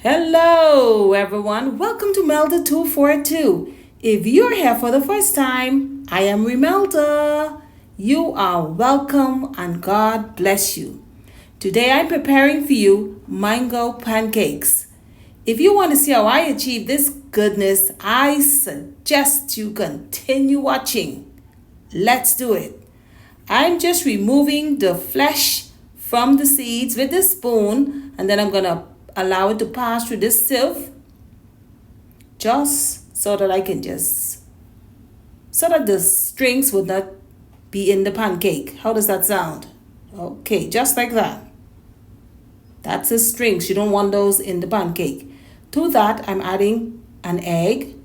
Hello, everyone. Welcome to Melda 242. If you're here for the first time, I am Melda. You are welcome and God bless you. Today I'm preparing for you mango pancakes. If you want to see how I achieve this goodness, I suggest you continue watching. Let's do it. I'm just removing the flesh from the seeds with this spoon, and then I'm going to allow it to pass through this sieve just so that so that the strings would not be in the pancake. How does that sound? Okay, just like that. That's the strings. You don't want those in the pancake. To that, I'm adding an egg,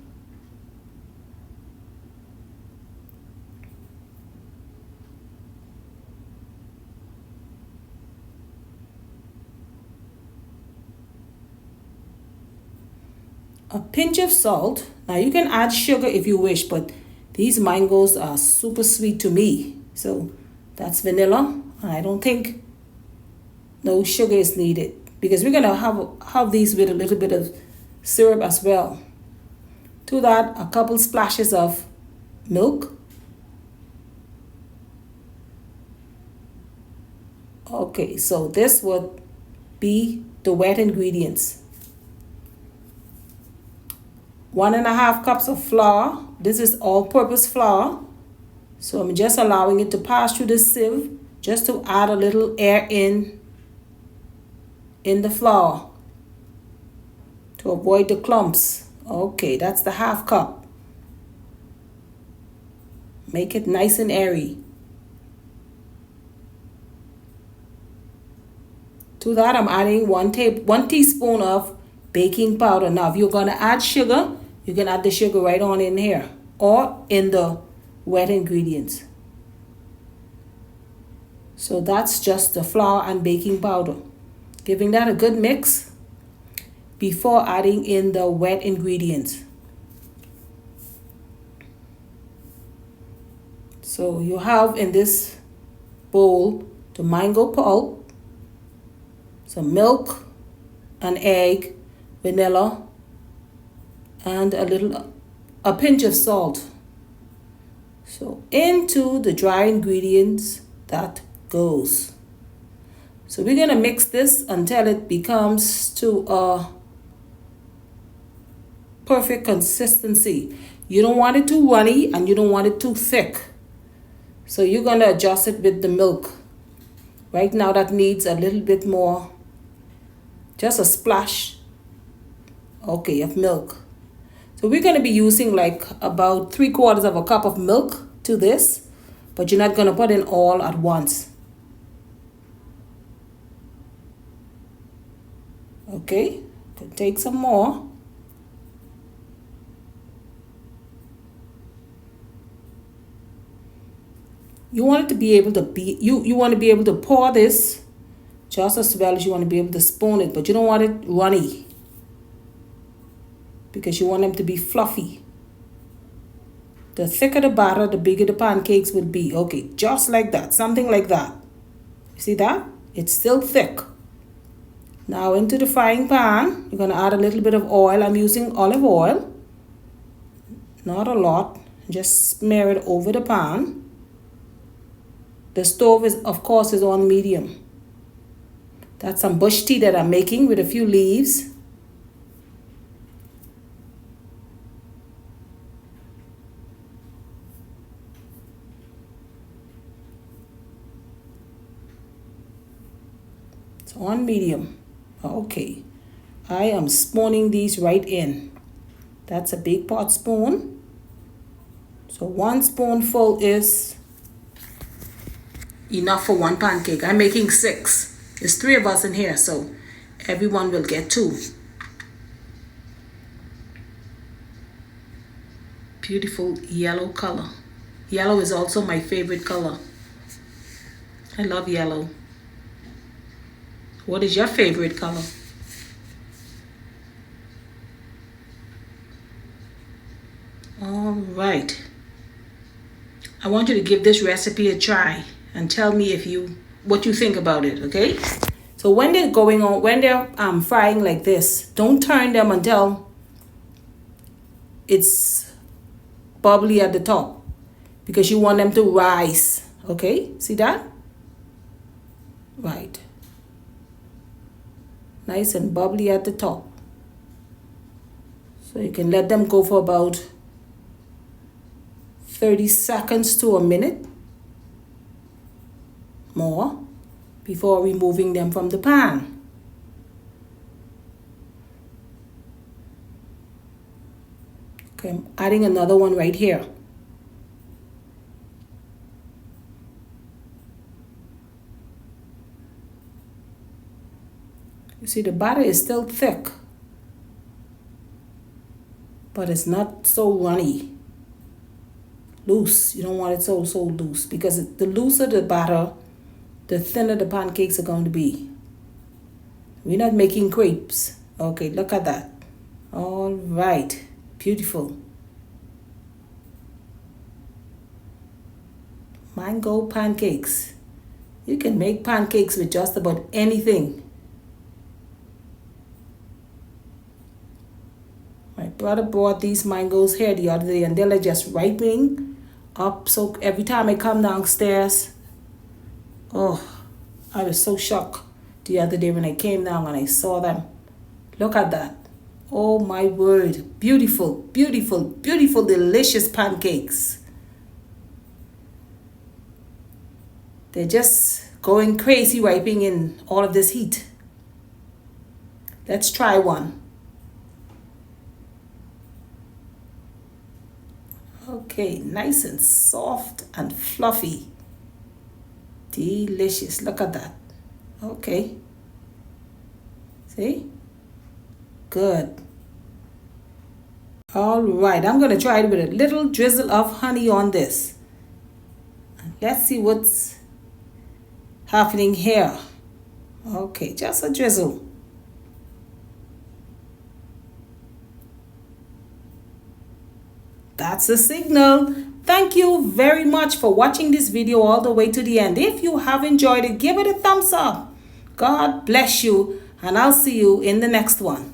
a pinch of salt. Now you can add sugar if you wish, but these mangoes are super sweet to me. So that's vanilla. And I don't think no sugar is needed because we're gonna have these with a little bit of syrup as well. To that, a couple splashes of milk. Okay, so this would be the wet ingredients. 1.5 cups of flour. This is all-purpose flour. So I'm just allowing it to pass through the sieve just to add a little air in the flour to avoid the clumps. Okay, that's the 1/2 cup. Make it nice and airy. To that, I'm adding one teaspoon of baking powder. Now, if you're going to add sugar, you can add the sugar right on in here or in the wet ingredients. So that's just the flour and baking powder. Giving that a good mix before adding in the wet ingredients. So you have in this bowl the mango pulp, some milk, an egg, vanilla, and a pinch of salt. So into the dry ingredients that goes. So we're gonna mix this until it becomes to a perfect consistency. You don't want it too runny and you don't want it too thick. So you're gonna adjust it with the milk. Right now that needs a little bit more, just a splash, okay, of milk. So we're going to be using like about 3/4 cup of milk to this, but you're not going to put in all at once. Okay, could take some more. You want it to be able to you want to be able to pour this just as well as you want to be able to spoon it, but you don't want it runny because you want them to be fluffy. The thicker the batter, the bigger the pancakes will be. Okay, just like that, something like that. You see that? It's still thick. Now into the frying pan, you're going to add a little bit of oil. I'm using olive oil, not a lot. Just smear it over the pan. The stove is, of course, is on medium. That's some bush tea that I'm making with a few leaves. It's on medium. Okay. I am spooning these right in. That's a big pot spoon. So 1 spoonful is enough for 1 pancake. I'm making 6. There's 3 of us in here, so everyone will get 2. Beautiful yellow color. Yellow is also my favorite color. I love yellow. What is your favorite color? All right. I want you to give this recipe a try and tell me what you think about it, okay? So when they're going on, when they're frying like this, don't turn them until it's bubbly at the top, because you want them to rise. Okay, see that? Right. Nice and bubbly at the top. So you can let them go for about 30 seconds to a minute more before removing them from the pan. Okay, I'm adding another one right here. You see, the batter is still thick, but it's not so runny. Loose. You don't want it so loose, because the looser the batter, the thinner the pancakes are going to be. We're not making crepes. Okay, look at that. All right. Beautiful. Mango pancakes. You can make pancakes with just about anything. My brother brought these mangoes here the other day, and they're like just ripening up. So every time I come downstairs, oh, I was so shocked the other day when I came down and I saw them. Look at that. Oh my word. Beautiful, beautiful, beautiful, delicious pancakes. They're just going crazy ripening in all of this heat. Let's try one. Okay, nice and soft and fluffy. Delicious. Look at that. Okay. See? Good. All right, I'm going to try it with a little drizzle of honey on this. Let's see what's happening here. Okay, just a drizzle. That's a signal. Thank you very much for watching this video all the way to the end. If you have enjoyed it, give it a thumbs up. God bless you, and I'll see you in the next one.